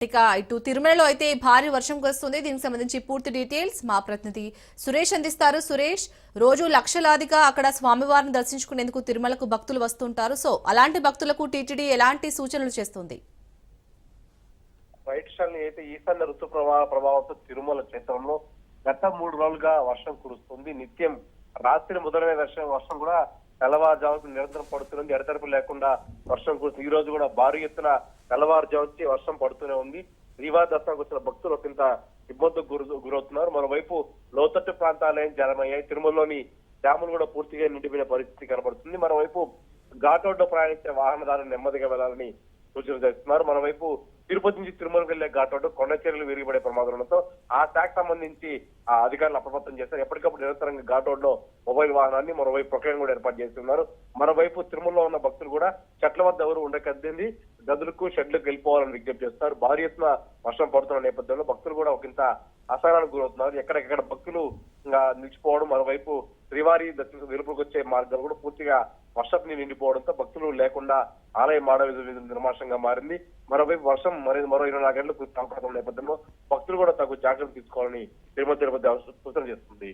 ఇక ఇటు తిరుమలలో అయితే భారీ వర్షం కురుస్తుంది. దీనికి సంబంధించి పూర్తి డీటెయిల్స్ మా ప్రతినిధి సురేష్ అందిస్తారు. సురేష్, రోజు లక్షలాదిగా అక్కడ స్వామివారిని దర్శించుకునేందుకు తిరుమలకు భక్తులు వస్తుంటారు. సో అలాంటి భక్తులకు టీటీడీ ఎలాంటి సూచనలు చేస్తుంది? రైట్ అయితే ఈశాన్య ఋతు ప్రభావంతో తిరుమల క్షేత్రంలో గత 3 రోజులుగా వర్షం కురుస్తుంది. నిత్యం రాత్రి మొదలైన వర్షం కూడా తెల్లవారుజాముకు నిరంతరం పడుతుంది. ఎడతెరపు లేకుండా వర్షం కురుస్తుంది. ఈ రోజు కూడా భారీ ఎత్తున తెల్లవారుజాముకి వర్షం పడుతూనే ఉంది. శ్రీవారి దర్శనానికి వచ్చిన భక్తులు ఒకంత ఇబ్బందుకు గురవుతున్నారు. మరోవైపు లోతట్టు ప్రాంతాలేం జలమయ్యాయి. తిరుమలలోని డ్యాములు కూడా పూర్తిగా నిండిపోయిన పరిస్థితి కనబడుతుంది. మరోవైపు ఘాట్ రోడ్లో ప్రయాణించే వాహనదారులు నెమ్మదిగా వెళ్లాలని సూచనలు చేస్తున్నారు. మరోవైపు తిరుపతి నుంచి తిరుమలకు వెళ్లే ఘాట్ రోడ్డు కొండ చర్యలు విరిగిపడే ప్రమాదం ఉండడంతో ఆ శాఖకు సంబంధించి ఆ అధికారులు అప్రమత్తం చేస్తారు. ఎప్పటికప్పుడు నిరంతరంగా ఘాట్ రోడ్ లో మొబైల్ వాహనాన్ని మరోవైపు ప్రొక్లైన్ కూడా ఏర్పాటు చేస్తున్నారు. మరోవైపు తిరుమలలో ఉన్న భక్తులు కూడా చెట్ల వద్ద ఎవరు ఉండకద్దింది గదులకు షెడ్లకు వెళ్ళిపోవాలని విజ్ఞప్తి చేస్తున్నారు. భారీ ఎత్తున వర్షం పడుతున్న నేపథ్యంలో భక్తులు కూడా ఒకంత అసహనానికి గురవుతున్నారు. ఎక్కడెక్కడ భక్తులు నిలిచిపోవడం, మరోవైపు శ్రీవారి దర్శనం వెలుపులకు వచ్చే మార్గాలు కూడా పూర్తిగా వర్షపు నీరు నిండిపోవడంతో భక్తులు లేకుండా ఆలయం మాడ నిర్మాషంగా మారింది. మరోవైపు వర్షం మరో 24 గంటలకు అవకాశం నేపథ్యంలో భక్తులు కూడా తగు జాగ్రత్తలు తీసుకోవాలని తిరుపతి సూచన చేస్తుంది.